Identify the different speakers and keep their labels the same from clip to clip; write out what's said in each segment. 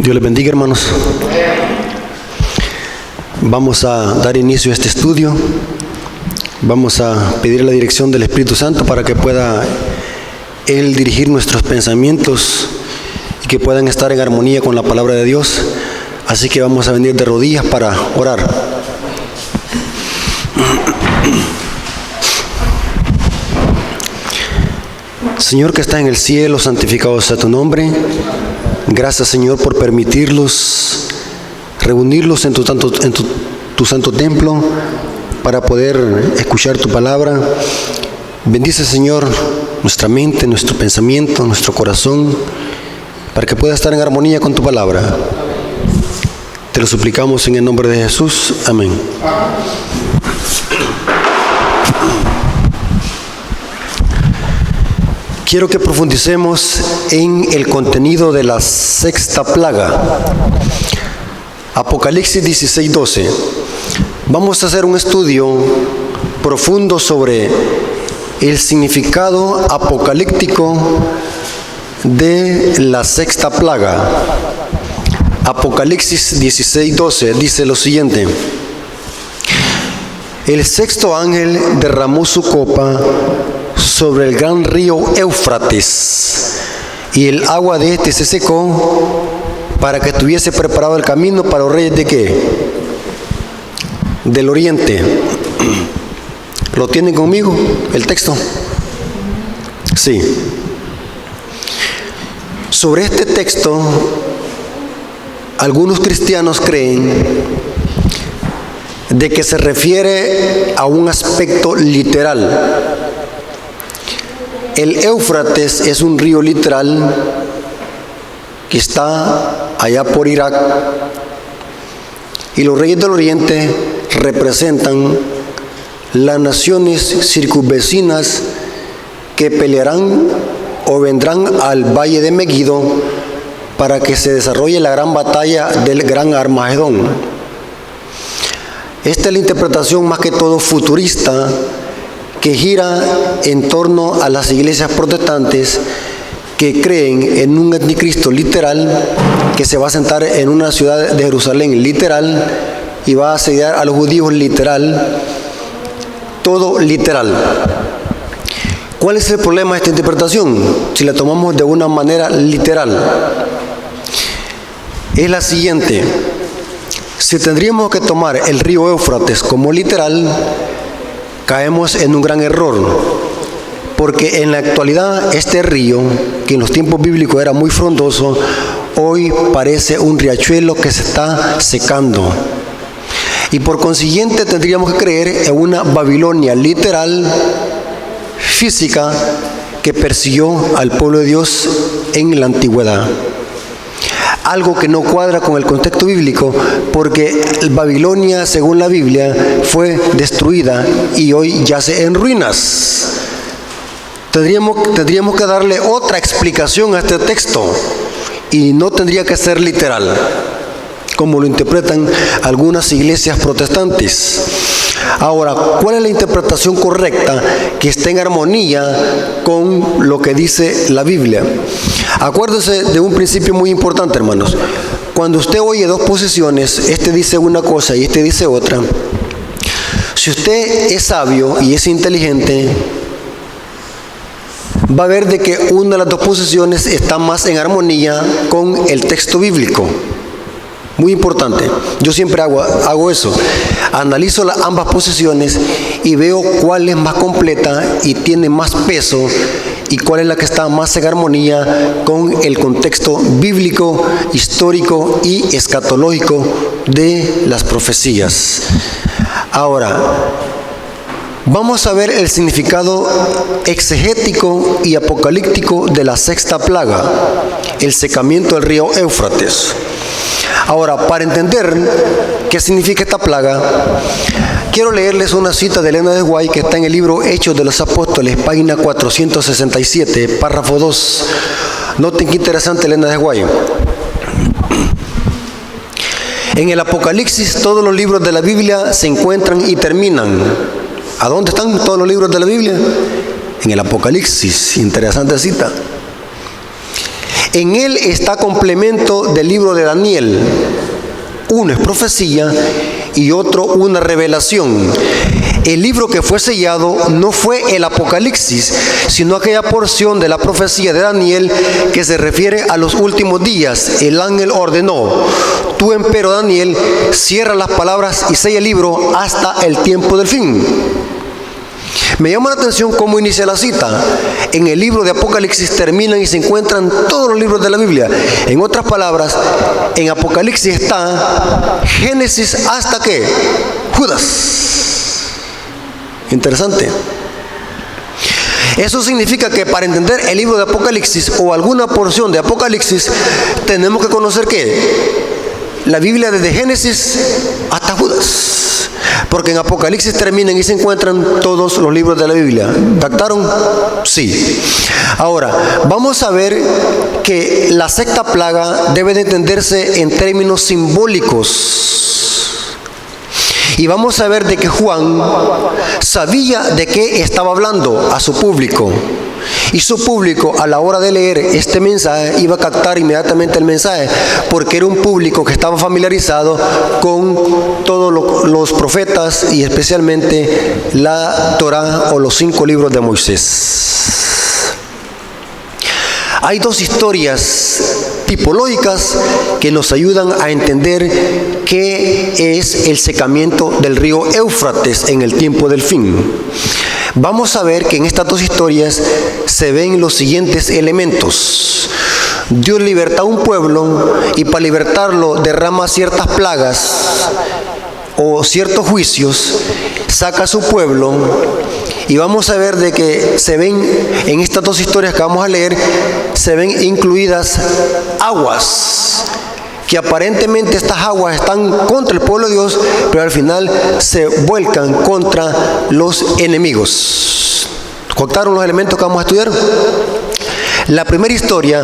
Speaker 1: Dios les bendiga, hermanos. Vamos a dar inicio a este estudio. Vamos a pedir la dirección del Espíritu Santo para que pueda Él dirigir nuestros pensamientos y que puedan estar en armonía con la palabra de Dios. Así que vamos a venir de rodillas para orar. Señor que está en el cielo, santificado sea tu nombre. Gracias, Señor, por permitirlos reunirlos en tu santo templo para poder escuchar tu palabra. Bendice, Señor, nuestra mente, nuestro pensamiento, nuestro corazón, para que pueda estar en armonía con tu palabra. Te lo suplicamos en el nombre de Jesús. Amén. Quiero que profundicemos en el contenido de la sexta plaga. Apocalipsis 16:12. Vamos a hacer un estudio profundo sobre el significado apocalíptico de la sexta plaga. Apocalipsis 16:12 dice lo siguiente: el sexto ángel derramó su copa sobre el gran río Éufrates, y el agua de este se secó para que estuviese preparado el camino para los reyes de ¿qué? Del oriente. ¿Lo tienen conmigo el texto? Sí. Sobre este texto, algunos cristianos creen de que se refiere a un aspecto literal. El Éufrates es un río literal que está allá por Irak, y los reyes del oriente representan las naciones circunvecinas que pelearán o vendrán al valle de Megiddo para que se desarrolle la gran batalla del gran Armagedón. Esta es la interpretación más que todo futurista que gira en torno a las iglesias protestantes que creen en un anticristo literal que se va a sentar en una ciudad de Jerusalén literal y va a asediar a los judíos literal, todo literal. ¿Cuál es el problema de esta interpretación? Si la tomamos de una manera literal, es la siguiente: si tendríamos que tomar el río Éufrates como literal, caemos en un gran error, porque en la actualidad este río, que en los tiempos bíblicos era muy frondoso, hoy parece un riachuelo que se está secando. Y por consiguiente tendríamos que creer en una Babilonia literal, física, que persiguió al pueblo de Dios en la antigüedad. Algo que no cuadra con el contexto bíblico, porque Babilonia, según la Biblia, fue destruida y hoy yace en ruinas. Tendríamos que darle otra explicación a este texto, y no tendría que ser literal, como lo interpretan algunas iglesias protestantes. Ahora, ¿cuál es la interpretación correcta que esté en armonía con lo que dice la Biblia? Acuérdense de un principio muy importante, hermanos. Cuando usted oye dos posiciones, este dice una cosa y este dice otra, si usted es sabio y es inteligente, va a ver de que una de las dos posiciones está más en armonía con el texto bíblico. Muy importante. Yo siempre hago eso. Analizo ambas posiciones y veo cuál es más completa y tiene más peso, y cuál es la que está más en armonía con el contexto bíblico, histórico y escatológico de las profecías. Ahora, vamos a ver el significado exegético y apocalíptico de la sexta plaga, el secamiento del río Éufrates. Ahora, para entender qué significa esta plaga, quiero leerles una cita de Elena de White que está en el libro Hechos de los Apóstoles, página 467, párrafo 2. Noten qué interesante Elena de White. En el Apocalipsis todos los libros de la Biblia se encuentran y terminan. ¿A dónde están todos los libros de la Biblia? En el Apocalipsis. Interesante cita. En él está complemento del libro de Daniel. Uno es profecía y otro una revelación. El libro que fue sellado no fue el Apocalipsis, sino aquella porción de la profecía de Daniel que se refiere a los últimos días. El ángel ordenó: tú, empero Daniel, cierra las palabras y sella el libro hasta el tiempo del fin. Me llama la atención cómo inicia la cita. En el libro de Apocalipsis terminan y se encuentran todos los libros de la Biblia. En otras palabras, en Apocalipsis está Génesis hasta ¿qué? Judas. Interesante. Eso significa que para entender el libro de Apocalipsis o alguna porción de Apocalipsis, tenemos que conocer ¿qué? La Biblia desde Génesis hasta Judas. Porque en Apocalipsis terminan y se encuentran todos los libros de la Biblia. ¿Captaron? Sí. Ahora, vamos a ver que la sexta plaga debe de entenderse en términos simbólicos. Y vamos a ver de que Juan sabía de qué estaba hablando a su público. Y su público, a la hora de leer este mensaje, iba a captar inmediatamente el mensaje, porque era un público que estaba familiarizado con todos los profetas y especialmente la Torá o los 5 libros de Moisés. Hay dos historias tipológicas que nos ayudan a entender qué es el secamiento del río Éufrates en el tiempo del fin. Vamos a ver que en estas dos historias se ven los siguientes elementos. Dios liberta a un pueblo y para libertarlo derrama ciertas plagas o ciertos juicios, saca a su pueblo, y vamos a ver de que se ven en estas dos historias que vamos a leer, se ven incluidas aguas, que aparentemente estas aguas están contra el pueblo de Dios, pero al final se vuelcan contra los enemigos. ¿Contaron los elementos que vamos a estudiar? La primera historia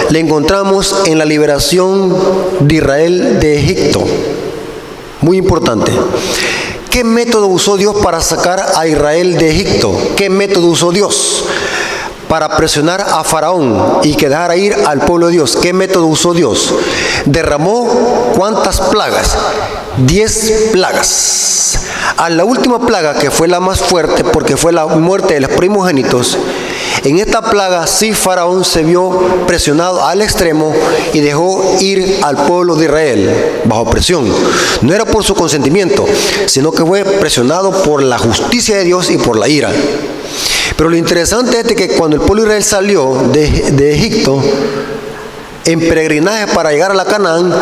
Speaker 1: la encontramos en la liberación de Israel de Egipto. Muy importante. ¿Qué método usó Dios para sacar a Israel de Egipto? ¿Qué método usó Dios para presionar a Faraón y que dejara ir al pueblo de Dios? ¿Qué método usó Dios? Derramó ¿cuántas plagas? 10 plagas. A la última plaga, que fue la más fuerte porque fue la muerte de los primogénitos, en esta plaga sí Faraón se vio presionado al extremo y dejó ir al pueblo de Israel bajo presión. No era por su consentimiento, sino que fue presionado por la justicia de Dios y por la ira. Pero lo interesante es que cuando el pueblo de Israel salió de Egipto en peregrinaje para llegar a la Canaán,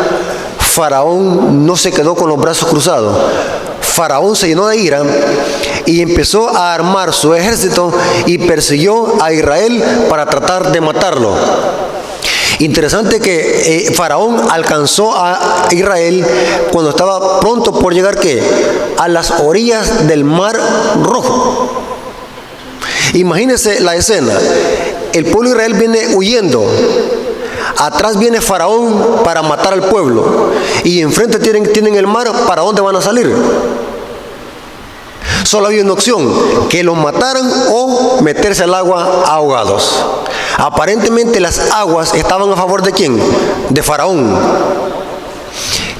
Speaker 1: Faraón no se quedó con los brazos cruzados. Faraón se llenó de ira y empezó a armar su ejército y persiguió a Israel para tratar de matarlo. Interesante que Faraón alcanzó a Israel cuando estaba pronto por llegar ¿qué? A las orillas del Mar Rojo. Imagínense la escena. El pueblo de Israel viene huyendo. Atrás viene Faraón para matar al pueblo. Y enfrente tienen el mar. ¿Para dónde van a salir? Solo había una opción: que los mataran o meterse al agua ahogados. Aparentemente las aguas estaban a favor ¿de quién? De Faraón.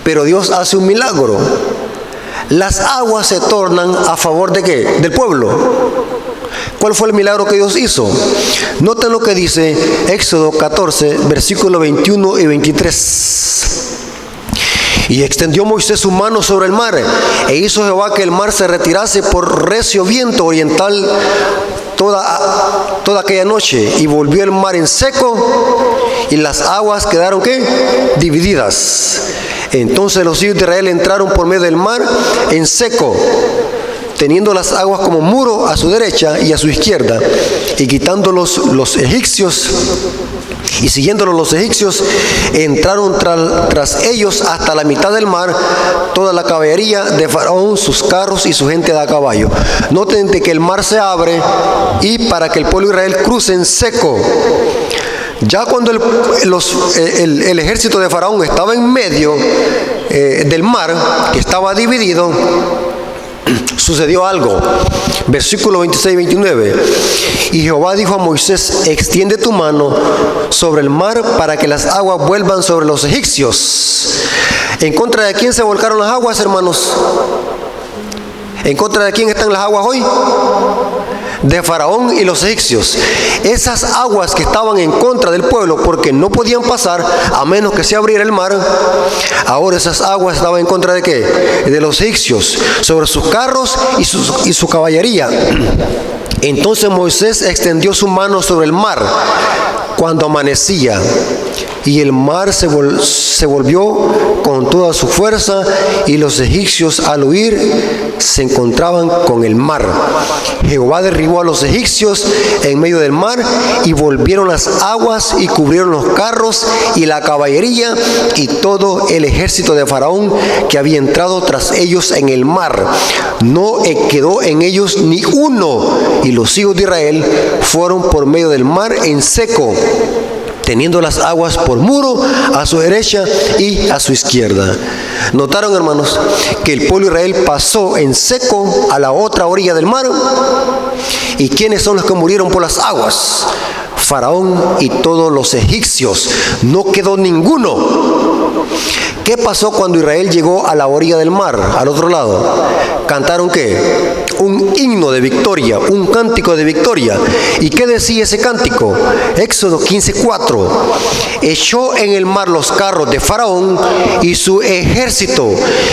Speaker 1: Pero Dios hace un milagro. Las aguas se tornan a favor ¿de qué? Del pueblo. ¿Cuál fue el milagro que Dios hizo? Noten lo que dice Éxodo 14, versículos 21 y 23. Y extendió Moisés su mano sobre el mar, e hizo Jehová que el mar se retirase por recio viento oriental toda aquella noche, y volvió el mar en seco, y las aguas quedaron ¿qué? Divididas. Entonces los hijos de Israel entraron por medio del mar en seco, teniendo las aguas como muro a su derecha y a su izquierda, y quitándolos los egipcios, y siguiéndolos los egipcios, entraron tras ellos hasta la mitad del mar, toda la caballería de Faraón, sus carros y su gente de a caballo. Noten que el mar se abre y para que el pueblo de Israel cruce en seco. Ya cuando el ejército de Faraón estaba en medio del mar, que estaba dividido, sucedió algo. Versículo 26 y 29. Y Jehová dijo a Moisés: extiende tu mano sobre el mar para que las aguas vuelvan sobre los egipcios. ¿En contra de quién se volcaron las aguas, hermanos? ¿En contra de quién están las aguas hoy? De Faraón y los egipcios. Esas aguas que estaban en contra del pueblo porque no podían pasar a menos que se abriera el mar, ahora esas aguas estaban en contra de ¿qué? De los egipcios, sobre sus carros y su caballería. Entonces Moisés extendió su mano sobre el mar cuando amanecía, y el mar se volvió con toda su fuerza, y los egipcios al huir se encontraban con el mar. Jehová derribó a los egipcios en medio del mar, y volvieron las aguas y cubrieron los carros y la caballería y todo el ejército de Faraón que había entrado tras ellos en el mar. No quedó en ellos ni uno, y los hijos de Israel fueron por medio del mar en seco, teniendo las aguas por muro a su derecha y a su izquierda. ¿Notaron, hermanos, que el pueblo de Israel pasó en seco a la otra orilla del mar? ¿Y quiénes son los que murieron por las aguas? Faraón y todos los egipcios. No quedó ninguno. ¿Qué pasó cuando Israel llegó a la orilla del mar, al otro lado? ¿Cantaron qué? Un himno de victoria, un cántico de victoria. ¿Y qué decía ese cántico? Éxodo 15:4. Echó en el mar los carros de Faraón y su ejército,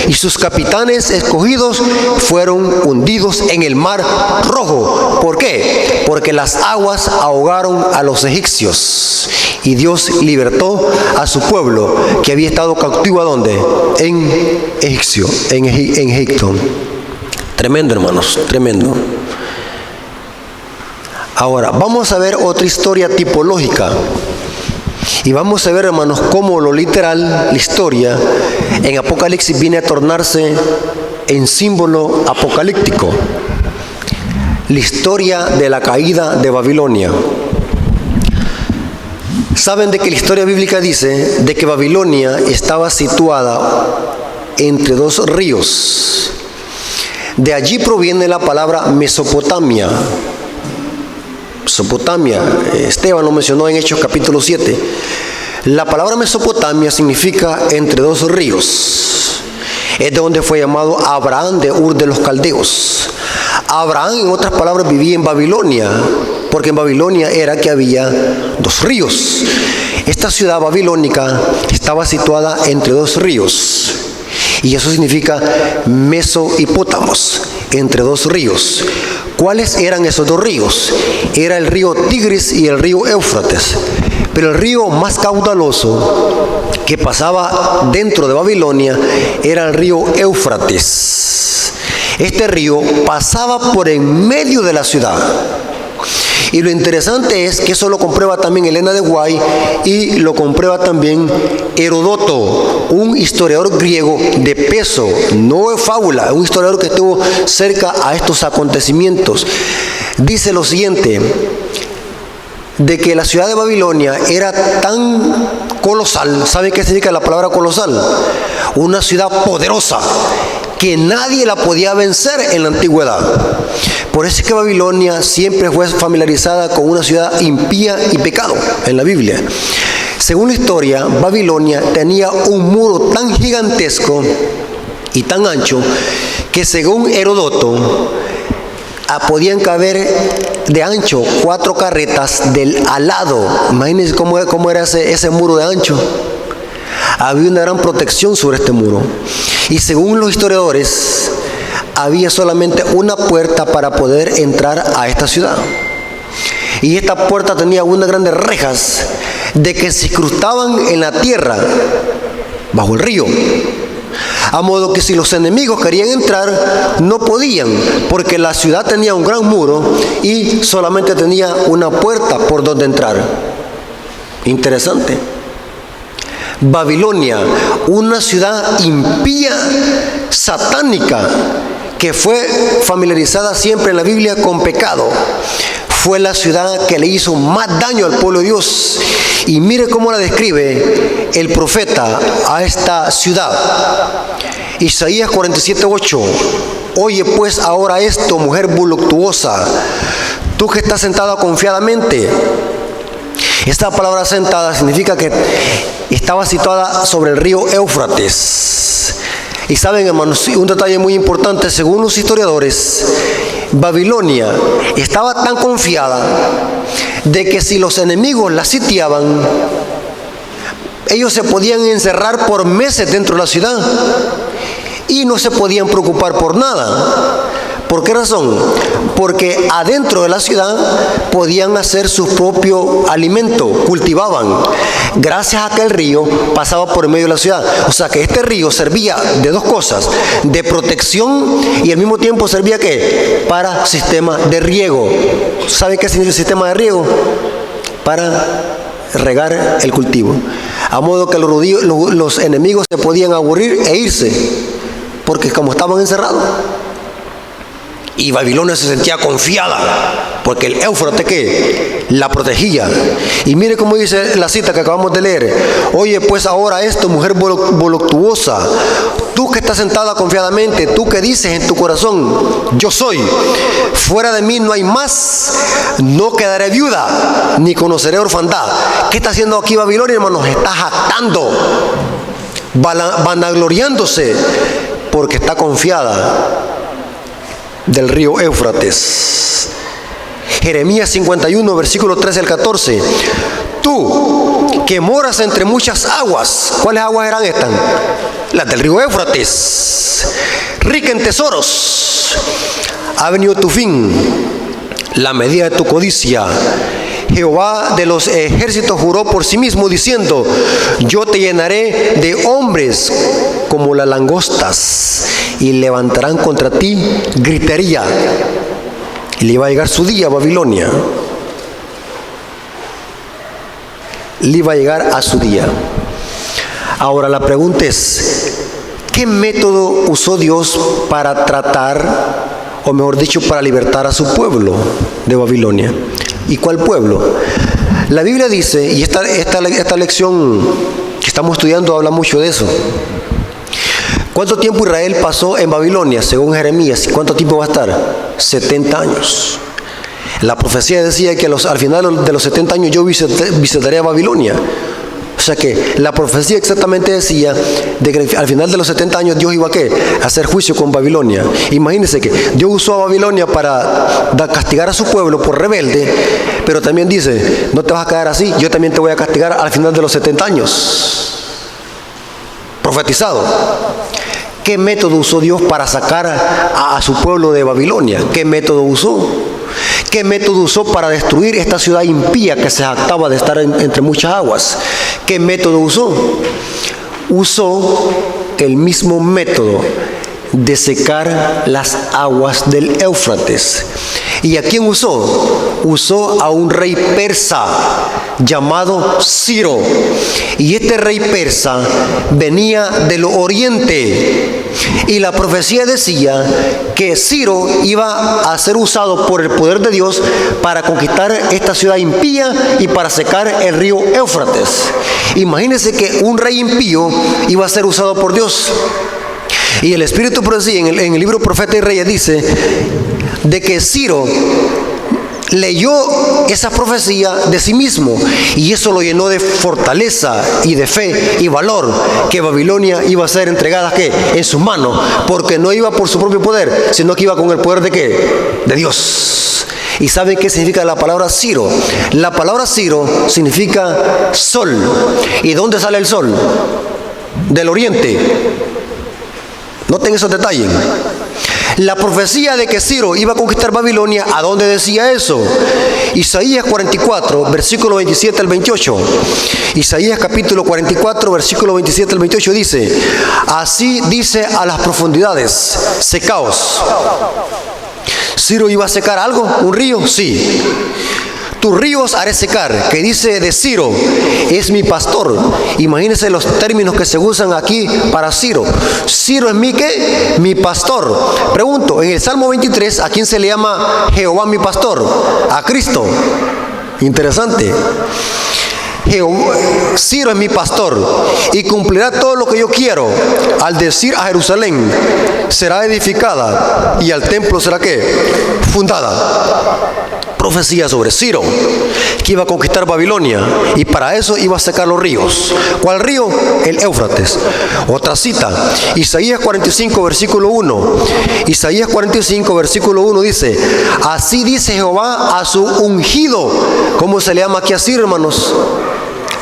Speaker 1: y sus capitanes escogidos fueron hundidos en el mar Rojo. ¿Por qué? Porque las aguas ahogaron a los egipcios, y Dios libertó a su pueblo que había estado cautivo. ¿A dónde? En Egipto. Tremendo, hermanos, tremendo. Ahora, vamos a ver otra historia tipológica. Y vamos a ver, hermanos, cómo lo literal, la historia, en Apocalipsis viene a tornarse en símbolo apocalíptico. La historia de la caída de Babilonia. Saben de que la historia bíblica dice de que Babilonia estaba situada entre dos ríos. De allí proviene la palabra Mesopotamia. Mesopotamia, Esteban lo mencionó en Hechos capítulo 7. La palabra Mesopotamia significa entre dos ríos. Es de donde fue llamado Abraham de Ur de los Caldeos. Abraham, en otras palabras, vivía en Babilonia, porque en Babilonia era que había dos ríos. Esta ciudad babilónica estaba situada entre dos ríos, y eso significa Mesohipótamos, entre dos ríos. ¿Cuáles eran esos dos ríos? Era el río Tigris y el río Éufrates. Pero el río más caudaloso que pasaba dentro de Babilonia era el río Éufrates. Este río pasaba por en medio de la ciudad. Y lo interesante es que eso lo comprueba también Elena de White y lo comprueba también Heródoto, un historiador griego de peso, no es fábula, un historiador que estuvo cerca a estos acontecimientos. Dice lo siguiente, de que la ciudad de Babilonia era tan colosal. ¿Sabe qué significa la palabra colosal? Una ciudad poderosa, que nadie la podía vencer en la antigüedad. Por eso es que Babilonia siempre fue familiarizada con una ciudad impía y pecado en la Biblia. Según la historia, Babilonia tenía un muro tan gigantesco y tan ancho que, según Heródoto, podían caber de ancho 4 carretas del alado. Imagínense cómo era ese muro de ancho. Había una gran protección sobre este muro. Y según los historiadores, había solamente una puerta para poder entrar a esta ciudad. Y esta puerta tenía unas grandes rejas de que se incrustaban en la tierra, bajo el río. A modo que si los enemigos querían entrar, no podían, porque la ciudad tenía un gran muro y solamente tenía una puerta por donde entrar. Interesante. Babilonia, una ciudad impía, satánica, que fue familiarizada siempre en la Biblia con pecado, fue la ciudad que le hizo más daño al pueblo de Dios. Y mire cómo la describe el profeta a esta ciudad. Isaías 47:8. Oye pues ahora esto, mujer voluptuosa, tú que estás sentada confiadamente. Esta palabra sentada significa que estaba situada sobre el río Éufrates. Y saben, hermanos, un detalle muy importante, según los historiadores, Babilonia estaba tan confiada de que si los enemigos la sitiaban, ellos se podían encerrar por meses dentro de la ciudad y no se podían preocupar por nada. ¿Por qué razón? Porque adentro de la ciudad podían hacer su propio alimento, cultivaban, gracias a que el río pasaba por el medio de la ciudad. O sea que este río servía de dos cosas, de protección y al mismo tiempo servía ¿qué? Para sistema de riego. ¿Sabe qué significa el sistema de riego? Para regar el cultivo. A modo que los enemigos se podían aburrir e irse, porque como estaban encerrados. Y Babilonia se sentía confiada, porque el Éufrates ¿qué? La protegía. Y mire cómo dice la cita que acabamos de leer. Oye pues ahora esto, mujer voluptuosa, tú que estás sentada confiadamente, tú que dices en tu corazón, yo soy, fuera de mí no hay más, no quedaré viuda, ni conoceré orfandad. ¿Qué está haciendo aquí Babilonia, hermanos? Está jactando, vanagloriándose, porque está confiada del río Éufrates. Jeremías 51, versículo 13 al 14. Tú que moras entre muchas aguas, ¿cuáles aguas eran estas? Las del río Éufrates. Rica en tesoros, ha venido tu fin, la medida de tu codicia. Jehová de los ejércitos juró por sí mismo diciendo, yo te llenaré de hombres como las langostas y levantarán contra ti gritería. Y le iba a llegar su día a Babilonia. Le iba a llegar a su día. Ahora la pregunta es, ¿qué método usó Dios para tratar, o mejor dicho, para libertar a su pueblo de Babilonia? ¿Y cuál pueblo? La Biblia dice, y esta lección que estamos estudiando habla mucho de eso. ¿Cuánto tiempo Israel pasó en Babilonia, según Jeremías? ¿Cuánto tiempo va a estar? 70 años. La profecía decía que al final de los 70 años yo visitaré a Babilonia. O sea que la profecía exactamente decía de que al final de los 70 años Dios iba a hacer juicio con Babilonia. Imagínense que Dios usó a Babilonia para castigar a su pueblo por rebelde, pero también dice, no te vas a quedar así, yo también te voy a castigar al final de los 70 años. Profetizado. ¿Qué método usó Dios para sacar a su pueblo de Babilonia? ¿Qué método usó? ¿Qué método usó para destruir esta ciudad impía que se jactaba de estar entre muchas aguas? ¿Qué método usó? Usó el mismo método de secar las aguas del Éufrates. ¿Y a quién usó? Usó a un rey persa llamado Ciro. Y este rey persa venía del oriente. Y la profecía decía que Ciro iba a ser usado por el poder de Dios para conquistar esta ciudad impía y para secar el río Éufrates. Imagínense que un rey impío iba a ser usado por Dios. Y el Espíritu profecía en el libro Profeta y Reyes dice de que Ciro leyó esa profecía de sí mismo y eso lo llenó de fortaleza y de fe y valor, que Babilonia iba a ser entregada ¿qué? En sus manos, porque no iba por su propio poder, sino que iba con el poder de ¿qué? De Dios. ¿Y saben qué significa la palabra Ciro? La palabra Ciro significa sol. ¿Y dónde sale el sol? Del oriente. Noten esos detalles. La profecía de que Ciro iba a conquistar Babilonia, ¿a dónde decía eso? Isaías 44, versículo 27 al 28. Isaías capítulo 44, versículo 27 al 28 dice, así dice a las profundidades, secaos. ¿Ciro iba a secar algo? ¿Un río? Sí. tus ríos haré secar, que dice de Ciro, es mi pastor. Imagínense los términos que se usan aquí para Ciro. Ciro es mi ¿qué? Mi pastor. Pregunto, en el Salmo 23, ¿a quién se le llama Jehová mi pastor? A Cristo. Interesante. Ciro es mi pastor y cumplirá todo lo que yo quiero. Al decir a Jerusalén, será edificada, y al templo será ¿qué? Fundada. Profecía sobre Ciro, que iba a conquistar Babilonia, y para eso iba a secar los ríos. ¿Cuál río? El Éufrates. Otra cita, Isaías 45, versículo 1. Isaías 45, versículo 1 dice, así dice Jehová a su ungido. ¿Cómo se le llama aquí a Ciro, hermanos?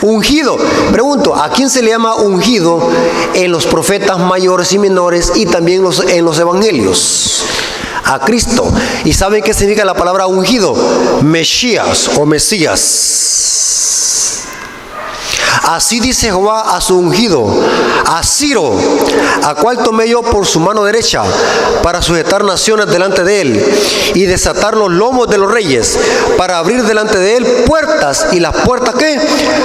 Speaker 1: Ungido. Pregunto, ¿a quién se le llama ungido en los profetas mayores y menores y también en los evangelios? A Cristo. ¿Y saben qué significa la palabra ungido? Mesías o Mesías. Así dice Jehová a su ungido, a Ciro, a cual tomé yo por su mano derecha, para sujetar naciones delante de él, y desatar los lomos de los reyes, para abrir delante de él puertas, y las puertas ¿qué?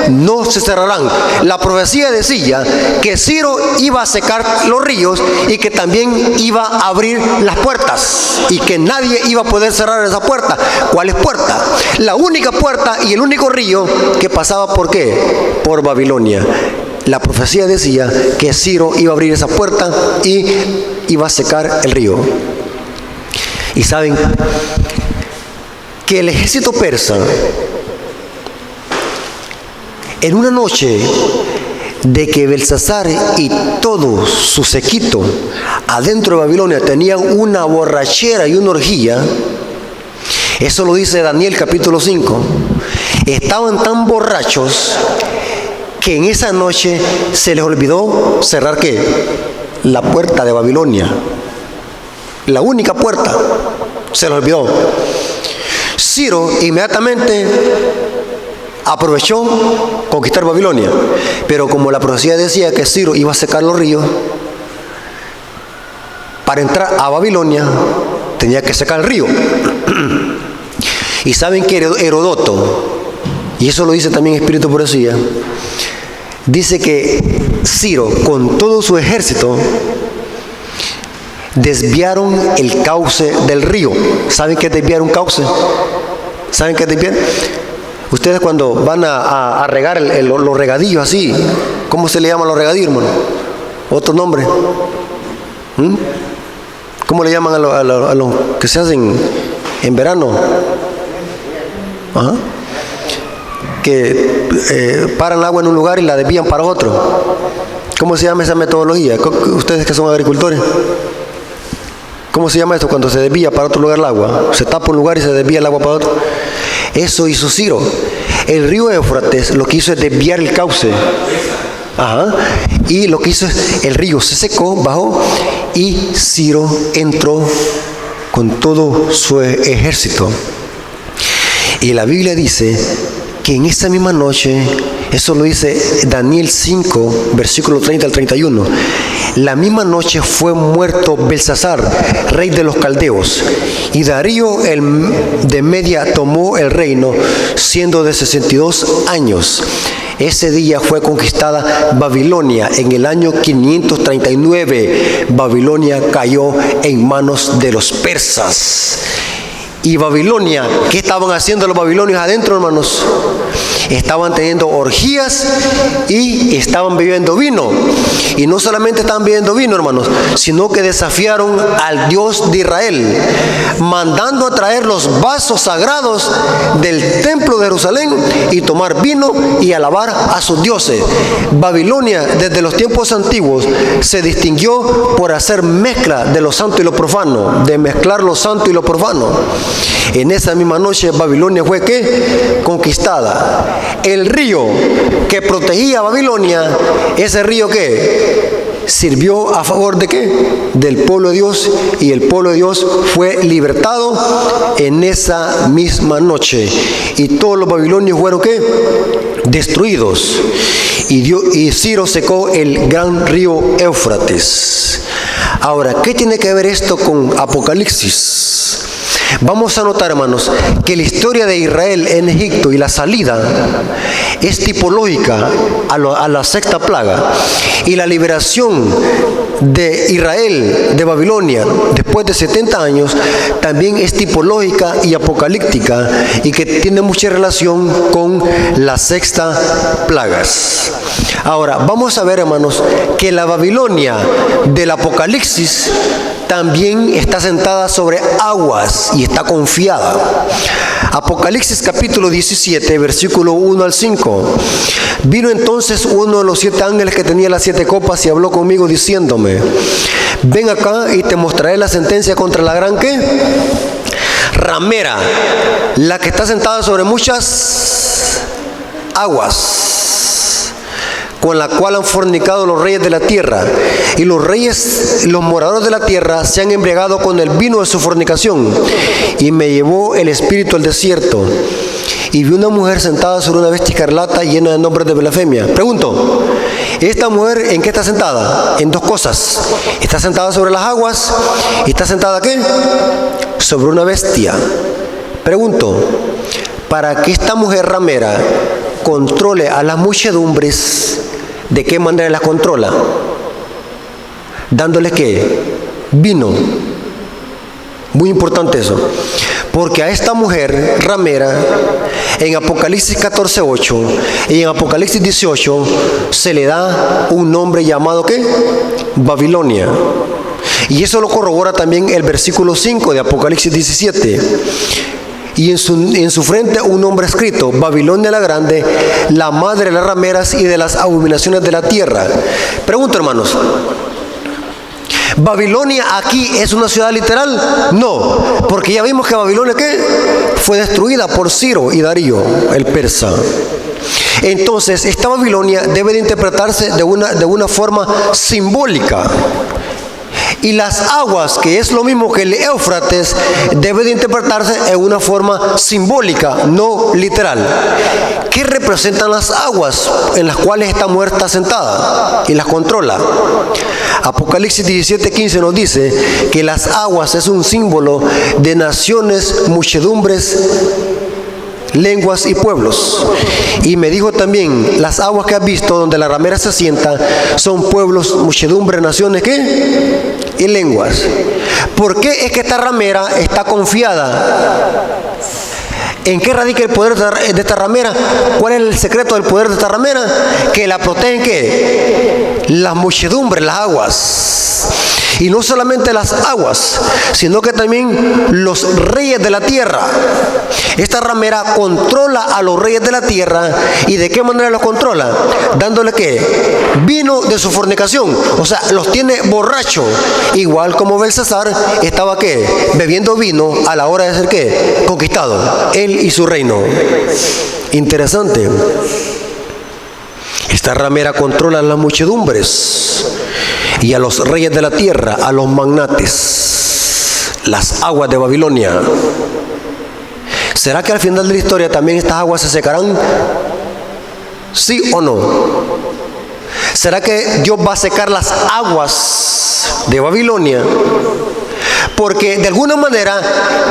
Speaker 1: No se cerrarán. La profecía decía que Ciro iba a secar los ríos, y que también iba a abrir las puertas, y que nadie iba a poder cerrar esa puerta. ¿Cuál es puerta? La única puerta y el único río que pasaba ¿por qué? Por Babilonia. La profecía decía que Ciro iba a abrir esa puerta y iba a secar el río. Y saben que el ejército persa, en una noche de que Belsasar y todo su séquito adentro de Babilonia tenían una borrachera y una orgía, eso lo dice Daniel capítulo 5, estaban tan borrachos que en esa noche se les olvidó cerrar ¿qué? La puerta de Babilonia. La única puerta se les olvidó. Ciro inmediatamente aprovechó conquistar Babilonia, pero como la profecía decía que Ciro iba a secar los ríos, para entrar a Babilonia tenía que secar el río. Y saben que Herodoto, y eso lo dice también Espíritu Profecía, dice que Ciro con todo su ejército desviaron el cauce del río. ¿Saben qué es desviar un cauce? ¿Saben qué es desviar? Ustedes cuando van a regar los regadillos así, ¿cómo se le llaman los regadillos, hermano? ¿Otro nombre? ¿Cómo le llaman a los que se hacen en verano? ¿Ah? Que paran el agua en un lugar y la desvían para otro. ¿Cómo se llama esa metodología? Ustedes que son agricultores, ¿cómo se llama esto cuando se desvía para otro lugar el agua? Se tapa un lugar y se desvía el agua para otro. Eso hizo Ciro. El río Éufrates lo que hizo es desviar el cauce. Y lo que hizo es, el río se secó, bajó, y Ciro entró con todo su ejército. Y la Biblia dice que en esa misma noche, eso lo dice Daniel 5, versículo 30 al 31, la misma noche fue muerto Belsasar, rey de los caldeos, y Darío el de Media tomó el reino, siendo de 62 años. Ese día fue conquistada Babilonia. En el año 539, Babilonia cayó en manos de los persas. Y Babilonia, ¿qué estaban haciendo los babilonios adentro, hermanos? Estaban teniendo orgías y estaban bebiendo vino. Y no solamente estaban bebiendo vino, hermanos, sino que desafiaron al Dios de Israel, mandando a traer los vasos sagrados del templo de Jerusalén y tomar vino y alabar a sus dioses. Babilonia, desde los tiempos antiguos, se distinguió por hacer mezcla de lo santo y lo profano, de mezclar lo santo y lo profano. En esa misma noche Babilonia fue ¿qué? Conquistada. El río que protegía a Babilonia, ese río ¿qué? Sirvió a favor de ¿qué? Del pueblo de Dios, y el pueblo de Dios fue libertado en esa misma noche. Y todos los babilonios fueron ¿qué? Destruidos. Y Ciro secó el gran río Éufrates. Ahora, ¿qué tiene que ver esto con Apocalipsis? Vamos a notar, hermanos, que la historia de Israel en Egipto y la salida es tipológica a la sexta plaga, y la liberación de Israel de Babilonia después de 70 años también es tipológica y apocalíptica, y que tiene mucha relación con la sexta plagas. Ahora, vamos a ver, hermanos, que la Babilonia del Apocalipsis también está sentada sobre aguas y está confiada. Apocalipsis capítulo 17, versículo 1 al 5. Vino entonces uno de los 7 ángeles que tenía las 7 copas y habló conmigo diciéndome: ven acá y te mostraré la sentencia contra la gran ¿qué? Ramera, la que está sentada sobre muchas aguas, con la cual han fornicado los reyes de la tierra, y los reyes, los moradores de la tierra, se han embriagado con el vino de su fornicación. Y me llevó el espíritu al desierto, y vi una mujer sentada sobre una bestia escarlata llena de nombres de blasfemia. Pregunto, ¿esta mujer en qué está sentada? En 2 cosas. Está sentada sobre las aguas, y está sentada ¿qué? Sobre una bestia. Pregunto, para que esta mujer ramera controle a las muchedumbres, ¿de qué manera las controla? Dándoles ¿qué? Vino. Muy importante eso, porque a esta mujer ramera en Apocalipsis 14:8 y en Apocalipsis 18 se le da un nombre llamado ¿qué? Babilonia. Y eso lo corrobora también el versículo 5 de Apocalipsis 17. Y en su frente un nombre escrito: Babilonia la grande, la madre de las rameras y de las abominaciones de la tierra. Pregunto, hermanos, ¿Babilonia aquí es una ciudad literal? No, porque ya vimos que Babilonia ¿qué? Fue destruida por Ciro y Darío, el persa. Entonces, esta Babilonia debe de interpretarse de una forma simbólica. Y las aguas, que es lo mismo que el Éufrates, debe de interpretarse en una forma simbólica, no literal. ¿Qué representan las aguas en las cuales esta mujer está sentada y las controla? Apocalipsis 17:15 nos dice que las aguas es un símbolo de naciones, muchedumbres, lenguas y pueblos. Y me dijo también: las aguas que has visto donde la ramera se sienta son pueblos, muchedumbres, naciones ¿qué? Y lenguas. ¿Por qué es que esta ramera está confiada? ¿En qué radica el poder de esta ramera? ¿Cuál es el secreto del poder de esta ramera? Que la protegen ¿qué? Las muchedumbres, las aguas. Y no solamente las aguas, sino que también los reyes de la tierra. Esta ramera controla a los reyes de la tierra. ¿Y de qué manera los controla? Dándole ¿qué? Vino de su fornicación. O sea, los tiene borrachos. Igual como Belsasar estaba ¿qué? Bebiendo vino a la hora de ser ¿qué? Conquistado. Él y su reino. Interesante. Esta ramera controla a las muchedumbres y a los reyes de la tierra, a los magnates, las aguas de Babilonia. ¿Será que al final de la historia también estas aguas se secarán? ¿Sí o no? ¿Será que Dios va a secar las aguas de Babilonia? Porque de alguna manera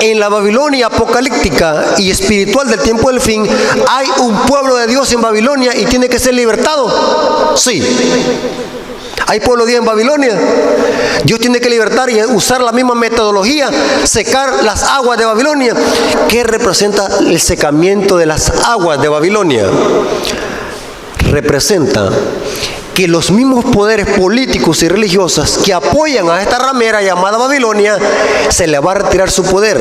Speaker 1: en la Babilonia apocalíptica y espiritual del tiempo del fin hay un pueblo de Dios en Babilonia y tiene que ser libertado. Sí. ¿Hay pueblo de Dios en Babilonia? Dios tiene que libertar y usar la misma metodología, secar las aguas de Babilonia. ¿Qué representa el secamiento de las aguas de Babilonia? Representa que los mismos poderes políticos y religiosos que apoyan a esta ramera llamada Babilonia, se le va a retirar su poder.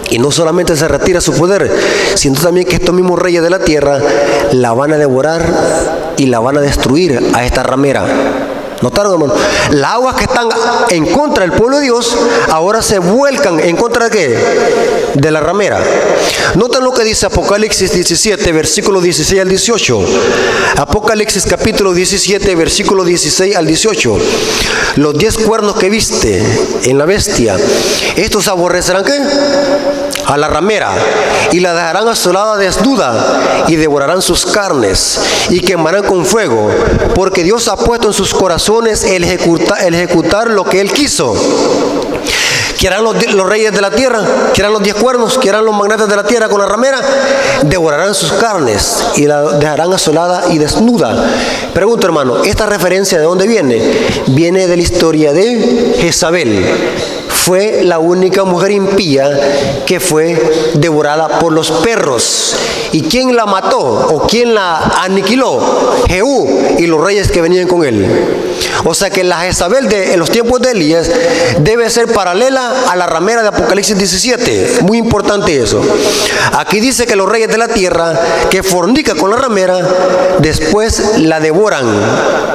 Speaker 1: Y no solamente se retira su poder, sino también que estos mismos reyes de la tierra la van a devorar y la van a destruir a esta ramera. ¿Notaron, hermano? Las aguas que están en contra del pueblo de Dios ahora se vuelcan en contra de ¿qué? De la ramera. Noten lo que dice Apocalipsis 17, versículo 16 al 18. Apocalipsis capítulo 17, versículo 16 al 18. Los 10 cuernos que viste en la bestia, estos aborrecerán ¿qué? A la ramera, y la dejarán asolada desnuda, y devorarán sus carnes, y quemarán con fuego, porque Dios ha puesto en sus corazones el ejecutar lo que Él quiso. que harán los reyes de la tierra, que harán los 10 cuernos, que harán los magnates de la tierra con la ramera, devorarán sus carnes y la dejarán asolada y desnuda. Pregunto, hermano, ¿esta referencia de dónde viene? Viene de la historia de Jezabel. Fue la única mujer impía que fue devorada por los perros. ¿Y quién la mató o quién la aniquiló? Jehú y los reyes que venían con él. O sea que la Jezabel en los tiempos de Elías debe ser paralela a la ramera de Apocalipsis 17. Muy importante eso. Aquí dice que los reyes de la tierra que fornican con la ramera, después la devoran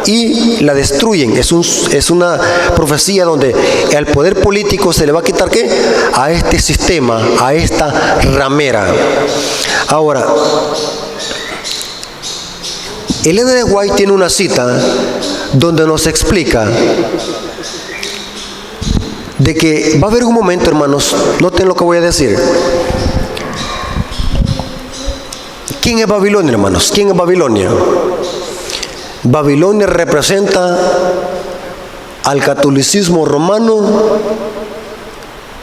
Speaker 1: y la destruyen. Es una profecía donde el poder político se le va a quitar ¿qué? A este sistema, a esta ramera. Ahora, Ellen G. White tiene una cita donde nos explica de que va a haber un momento, hermanos, noten lo que voy a decir. ¿Quién es Babilonia, hermanos? ¿Quién es Babilonia? Babilonia representa al catolicismo romano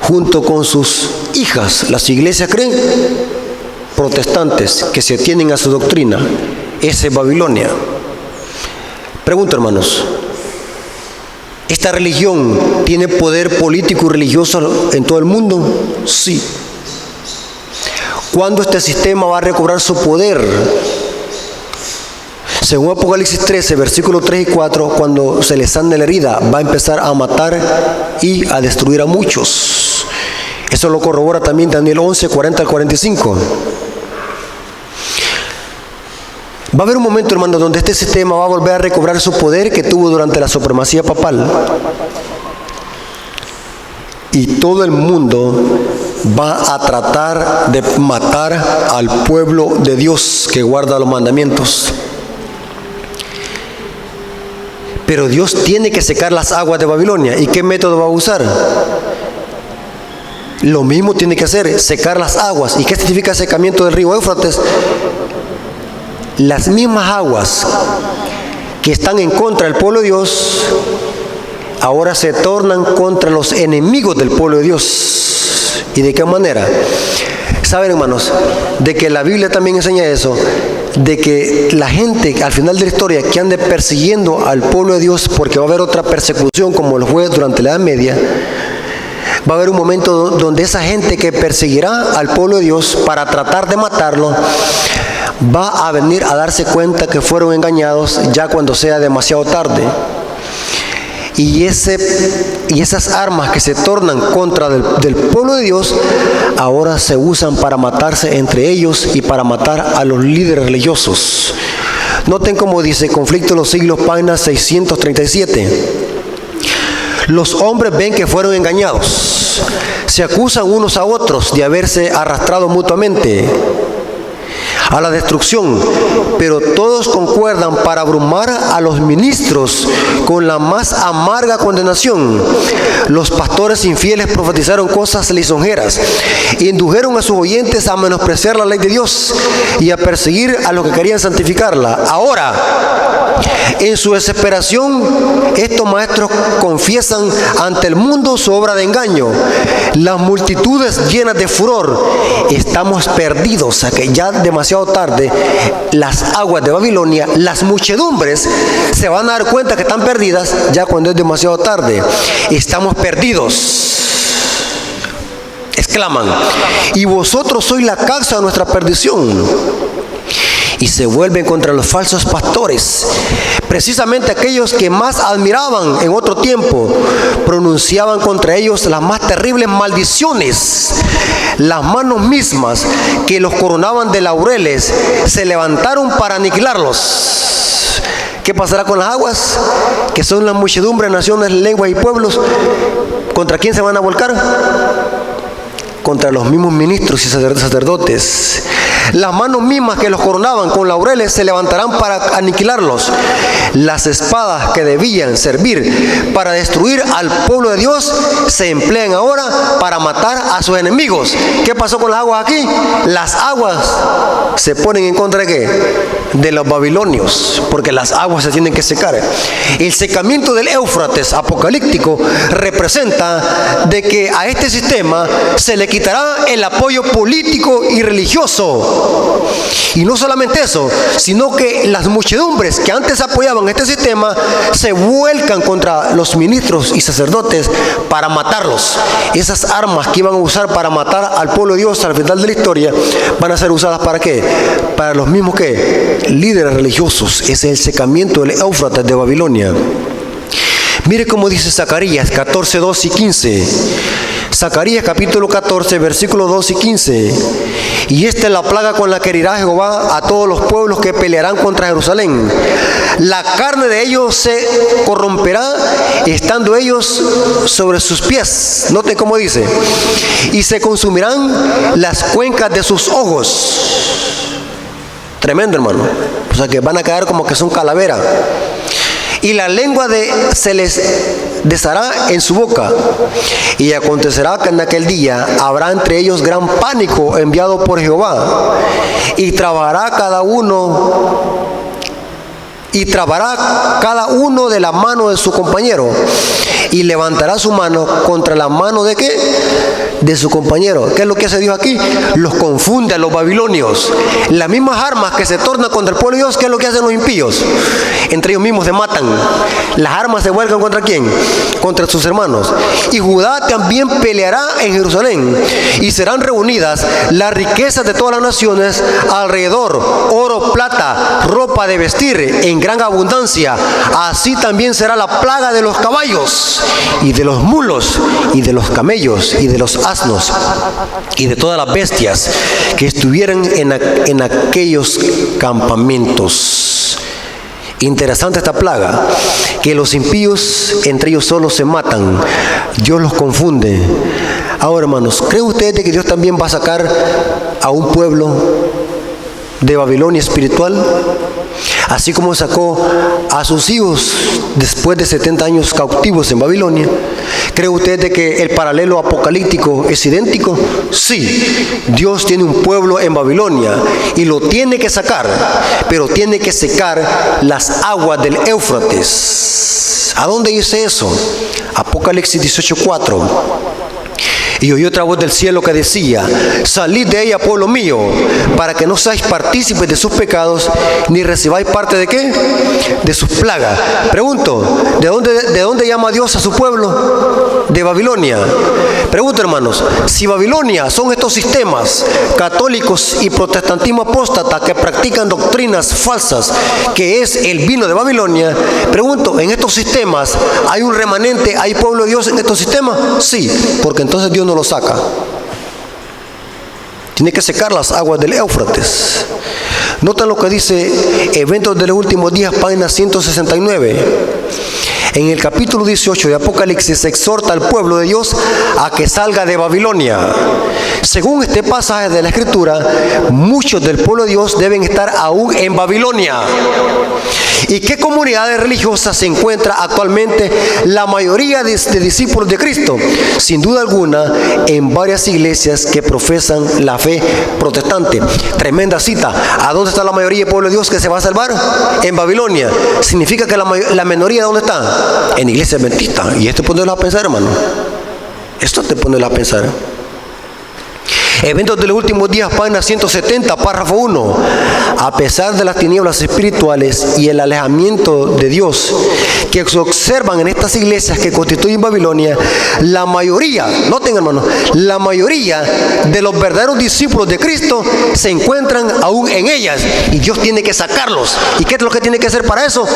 Speaker 1: junto con sus hijas, las iglesias protestantes que se atienen a su doctrina. Esa es Babilonia. Pregunto, hermanos, ¿esta religión tiene poder político y religioso en todo el mundo? Sí. ¿Cuándo este sistema va a recobrar su poder? Según Apocalipsis 13, versículos 3 y 4, cuando se les sane la herida, va a empezar a matar y a destruir a muchos. Eso lo corrobora también Daniel 11, 40 al 45. Va a haber un momento, hermano, donde este sistema va a volver a recobrar su poder que tuvo durante la supremacía papal. Y todo el mundo va a tratar de matar al pueblo de Dios que guarda los mandamientos. Pero Dios tiene que secar las aguas de Babilonia. ¿Y qué método va a usar? Lo mismo tiene que hacer, secar las aguas. ¿Y qué significa secamiento del río Éufrates? Las mismas aguas que están en contra del pueblo de Dios, ahora se tornan contra los enemigos del pueblo de Dios. ¿Y de qué manera? Saben, hermanos, de que la Biblia también enseña eso, de que la gente al final de la historia que ande persiguiendo al pueblo de Dios, porque va a haber otra persecución como lo fue durante la Edad Media, va a haber un momento donde esa gente que perseguirá al pueblo de Dios para tratar de matarlo, va a venir a darse cuenta que fueron engañados ya cuando sea demasiado tarde. Y esas armas que se tornan contra del pueblo de Dios, ahora se usan para matarse entre ellos y para matar a los líderes religiosos. Noten cómo dice Conflicto de los Siglos, página 637. Los hombres ven que fueron engañados. Se acusan unos a otros de haberse arrastrado mutuamente a la destrucción, pero todos concuerdan para abrumar a los ministros con la más amarga condenación. Los pastores infieles profetizaron cosas lisonjeras, indujeron a sus oyentes a menospreciar la ley de Dios y a perseguir a los que querían santificarla. Ahora, en su desesperación, estos maestros confiesan ante el mundo su obra de engaño. Las multitudes llenas de furor, estamos perdidos, o sea que ya demasiado tarde, las aguas de Babilonia, las muchedumbres se van a dar cuenta que están perdidas ya cuando es demasiado tarde. Estamos perdidos, exclaman, y vosotros sois la causa de nuestra perdición. Y se vuelven contra los falsos pastores, precisamente aquellos que más admiraban en otro tiempo, pronunciaban contra ellos las más terribles maldiciones. Las manos mismas que los coronaban de laureles se levantaron para aniquilarlos. ¿Qué pasará con las aguas? Que son las muchedumbres, naciones, lenguas y pueblos. ¿Contra quién se van a volcar? Contra los mismos ministros y sacerdotes. Las manos mismas que los coronaban con laureles se levantarán para aniquilarlos. Las espadas que debían servir para destruir al pueblo de Dios se emplean ahora para matar a sus enemigos. ¿Qué pasó con las aguas aquí? Las aguas se ponen en contra de ¿qué? de los babilonios, porque las aguas se tienen que secar. El secamiento del Éufrates apocalíptico representa de que a este sistema se le quitará el apoyo político y religioso. Y no solamente eso, sino que las muchedumbres que antes apoyaban este sistema se vuelcan contra los ministros y sacerdotes para matarlos. Esas armas que iban a usar para matar al pueblo de Dios al final de la historia van a ser usadas ¿para qué? Para los mismos que líderes religiosos. Ese es el secamiento del Éufrates de Babilonia. Mire cómo dice Zacarías 14, 2 y 15. Zacarías capítulo 14, versículos 2 y 15. Y esta es la plaga con la que herirá Jehová a todos los pueblos que pelearán contra Jerusalén. La carne de ellos se corromperá, estando ellos sobre sus pies. Noten cómo dice. Y se consumirán las cuencas de sus ojos. Tremendo, hermano. O sea que van a quedar como que son calavera. Y la lengua se les deshará en su boca. Y acontecerá que en aquel día habrá entre ellos gran pánico enviado por Jehová. Y trabará cada uno de la mano de su compañero. Y levantará su mano contra la mano ¿de qué? De su compañero. ¿Qué es lo que hace Dios aquí? Los confunde a los babilonios. Las mismas armas que se tornan contra el pueblo de Dios, ¿qué es lo que hacen los impíos? Entre ellos mismos se matan. Las armas se vuelcan ¿contra quién? Contra sus hermanos. Y Judá también peleará en Jerusalén. Y serán reunidas las riquezas de todas las naciones alrededor. Oro, plata, ropa de vestir en gran abundancia. Así también será la plaga de los caballos y de los mulos y de los camellos y de los asnos y de todas las bestias que estuvieran en aquellos campamentos. Interesante esta plaga, que los impíos entre ellos solos se matan. Dios los confunde. Ahora, hermanos, ¿creen ustedes que Dios también va a sacar a un pueblo de Babilonia espiritual? Así como sacó a sus hijos después de 70 años cautivos en Babilonia. ¿Cree usted de que el paralelo apocalíptico es idéntico? Sí, Dios tiene un pueblo en Babilonia y lo tiene que sacar, pero tiene que secar las aguas del Éufrates. ¿A dónde dice eso? Apocalipsis 18:4. Y oí otra voz del cielo que decía: salid de ella, pueblo mío, para que no seáis partícipes de sus pecados, ni recibáis parte ¿de qué? De sus plagas. Pregunto, ¿de dónde llama Dios a su pueblo? De Babilonia. Pregunto, hermanos, si Babilonia son estos sistemas católicos y protestantismo apóstata que practican doctrinas falsas, que es el vino de Babilonia, pregunto, ¿en estos sistemas hay un remanente, hay pueblo de Dios en estos sistemas? Sí, porque entonces Dios no lo saca. Tiene que secar las aguas del Éufrates. Notan lo que dice Eventos de los Últimos Días, página 169. En el capítulo 18 de Apocalipsis se exhorta al pueblo de Dios a que salga de Babilonia. Según este pasaje de la Escritura, muchos del pueblo de Dios deben estar aún en Babilonia. ¿Y qué comunidades religiosas se encuentra actualmente la mayoría de discípulos de Cristo? Sin duda alguna, en varias iglesias que profesan la fe protestante. Tremenda cita. ¿A dónde está la mayoría del pueblo de Dios que se va a salvar? En Babilonia. ¿Significa que la minoría dónde está? En iglesia adventista. Y esto pone a pensar, hermano. Esto te pone a pensar. Eventos de los Últimos Días, página 170, párrafo 1. A pesar de las tinieblas espirituales y el alejamiento de Dios que se observan en estas iglesias que constituyen Babilonia, la mayoría, noten, hermanos, la mayoría de los verdaderos discípulos de Cristo se encuentran aún en ellas, y Dios tiene que sacarlos. ¿Y qué es lo que tiene que hacer para eso?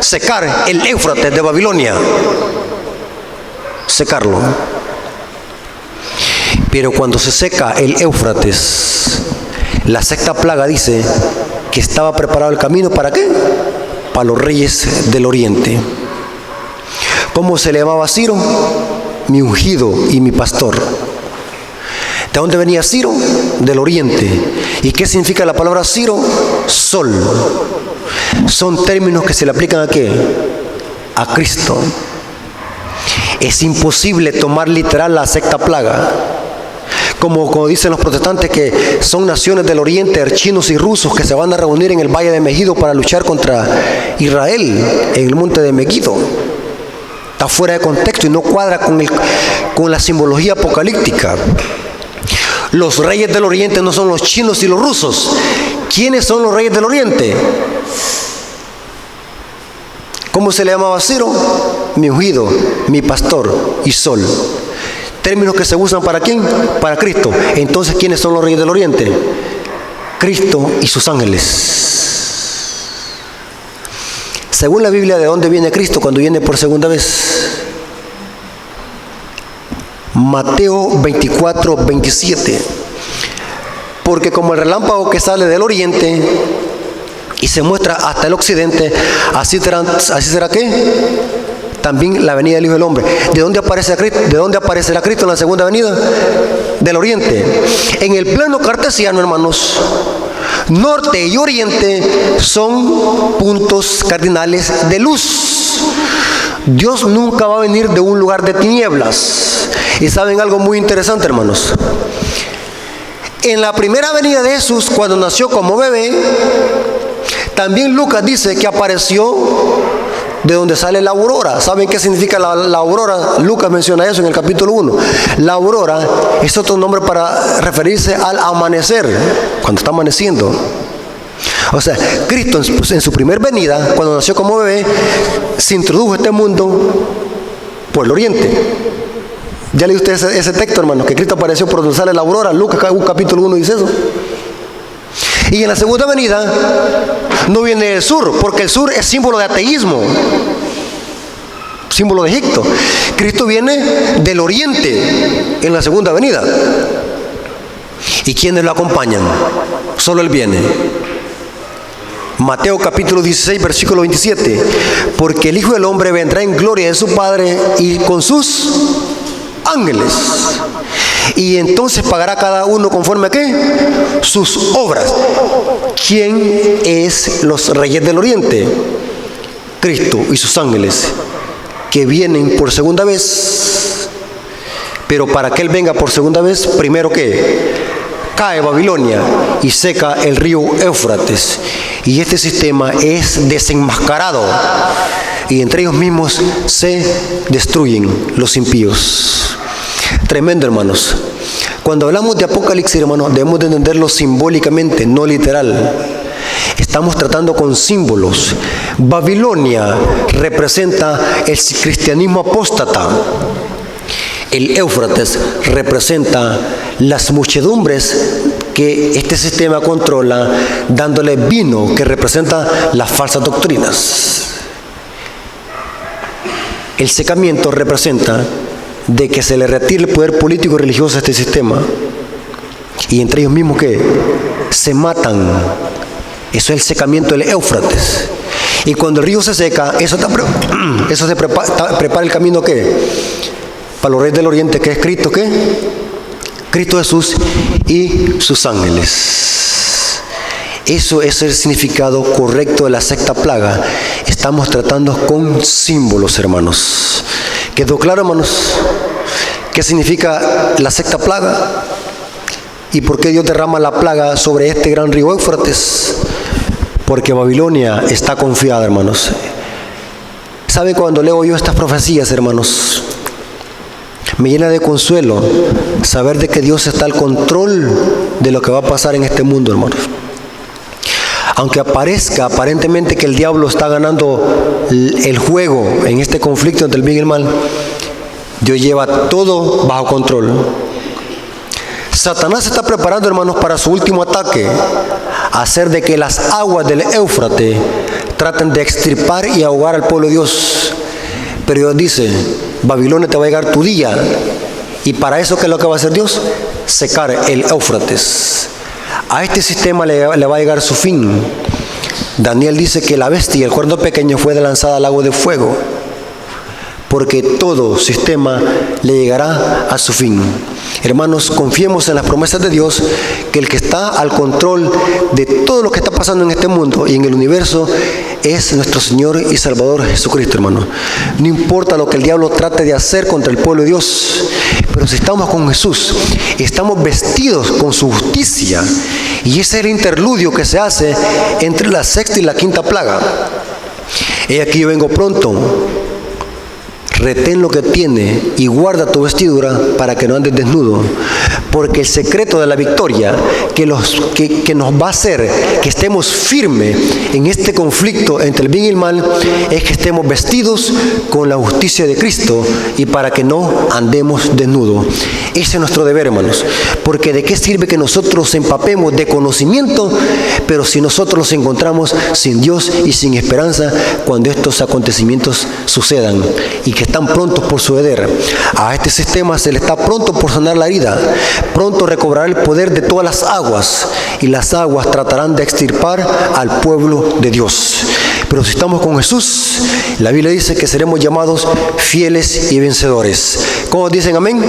Speaker 1: Secar el Éufrates de Babilonia. Secarlo. Pero cuando se seca el Éufrates, la sexta plaga dice que estaba preparado el camino ¿para qué? Para los reyes del oriente. ¿Cómo se llamaba Ciro? Mi ungido y mi pastor. ¿De dónde venía Ciro? Del oriente. ¿Y qué significa la palabra Ciro? Sol. Son términos que se le aplican ¿a qué? A Cristo. Es imposible tomar literal la sexta plaga. como dicen los protestantes, que son naciones del oriente, chinos y rusos, que se van a reunir en el valle de Megido para luchar contra Israel en el monte de Megido. Está fuera de contexto y no cuadra con la simbología apocalíptica. Los reyes del oriente no son los chinos y los rusos. ¿Quiénes son los reyes del oriente? ¿Cómo se le llamaba a Ciro? Mi ungido, mi pastor y sol. Términos que se usan ¿para quién? Para Cristo. Entonces, ¿quiénes son los reyes del oriente? Cristo y sus ángeles. Según la Biblia, ¿de dónde viene Cristo cuando viene por segunda vez? Mateo 24, 27. Porque como el relámpago que sale del oriente y se muestra hasta el occidente, así será ¿qué? También la venida del Hijo del Hombre. ¿De dónde aparecerá Cristo en la segunda venida? Del oriente. En el plano cartesiano, hermanos, norte y oriente son puntos cardinales de luz. Dios nunca va a venir de un lugar de tinieblas. Y saben algo muy interesante, hermanos. En la primera venida de Jesús, cuando nació como bebé, también Lucas dice que apareció de donde sale la aurora. ¿Saben qué significa la aurora? Lucas menciona eso en el capítulo 1. La aurora es otro nombre para referirse al amanecer, cuando está amaneciendo. O sea, Cristo en su primer venida, cuando nació como bebé, se introdujo a este mundo por el oriente. Ya leí usted ese texto, hermano, que Cristo apareció por donde sale la aurora. Lucas capítulo 1 dice eso. Y en la segunda venida no viene del sur, porque el sur es símbolo de ateísmo, símbolo de Egipto. Cristo viene del oriente en la segunda venida. ¿Y quiénes lo acompañan? Solo Él viene. Mateo capítulo 16, versículo 27. Porque el Hijo del Hombre vendrá en gloria de su Padre y con sus ángeles. Y entonces pagará cada uno conforme a ¿qué? Sus obras. ¿Quién es los reyes del oriente? Cristo y sus ángeles, que vienen por segunda vez. Pero para que Él venga por segunda vez, primero ¿qué? Cae Babilonia y seca el río Éufrates. Y este sistema es desenmascarado. Y entre ellos mismos se destruyen los impíos. Tremendo, hermanos. Cuando hablamos de Apocalipsis, hermanos, debemos de entenderlo simbólicamente, no literal. Estamos tratando con símbolos. Babilonia representa el cristianismo apóstata. El Éufrates representa las muchedumbres que este sistema controla, dándole vino que representa las falsas doctrinas. El secamiento representa de que se le retire el poder político y religioso a este sistema. Y entre ellos mismos que se matan. Eso es el secamiento del Éufrates. Y cuando el río se seca, eso se prepara el camino ¿qué? Para los reyes del oriente, que es Cristo, ¿qué? Cristo Jesús y sus ángeles. Eso es el significado correcto de la sexta plaga. Estamos tratando con símbolos, hermanos. ¿Quedó claro, hermanos? ¿Qué significa la sexta plaga? ¿Y por qué Dios derrama la plaga sobre este gran río Éufrates? Porque Babilonia está confiada, hermanos. ¿Sabe cuando leo yo estas profecías, hermanos? Me llena de consuelo saber de que Dios está al control de lo que va a pasar en este mundo, hermanos. Aunque aparezca aparentemente que el diablo está ganando el juego en este conflicto entre el bien y el mal, Dios lleva todo bajo control. Satanás se está preparando, hermanos, para su último ataque, hacer de que las aguas del Éufrates traten de extirpar y ahogar al pueblo de Dios. Pero Dios dice: Babilonia, te va a llegar tu día. Y para eso, ¿qué es lo que va a hacer Dios? Secar el Éufrates. A este sistema le va a llegar su fin. Daniel dice que la bestia, el cuerno pequeño, fue lanzada al lago de fuego, porque todo sistema le llegará a su fin. Hermanos, confiemos en las promesas de Dios, que el que está al control de todo lo que está pasando en este mundo y en el universo es nuestro Señor y Salvador Jesucristo, hermano. No importa lo que el diablo trate de hacer contra el pueblo de Dios, Pero si estamos con Jesús, estamos vestidos con su justicia. Y ese es el interludio que se hace entre la sexta y la quinta plaga. He aquí yo vengo pronto. Retén lo que tiene y guarda tu vestidura para que no andes desnudo. Porque el secreto de la victoria que nos va a hacer que estemos firmes en este conflicto entre el bien y el mal es que estemos vestidos con la justicia de Cristo y para que no andemos desnudos. Ese es nuestro deber, hermanos. Porque ¿de qué sirve que nosotros nos empapemos de conocimiento, pero si nosotros nos encontramos sin Dios y sin esperanza cuando estos acontecimientos sucedan y que están prontos por suceder? A este sistema se le está pronto por sanar la herida. Pronto recobrará el poder de todas las aguas y las aguas tratarán de extirpar al pueblo de Dios. Pero si estamos con Jesús, la Biblia dice que seremos llamados fieles y vencedores. ¿Cómo dicen amén?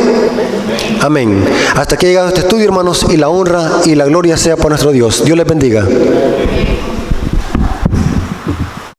Speaker 1: Amén. Hasta aquí ha llegado este estudio, hermanos, y la honra y la gloria sea para nuestro Dios. Dios les bendiga.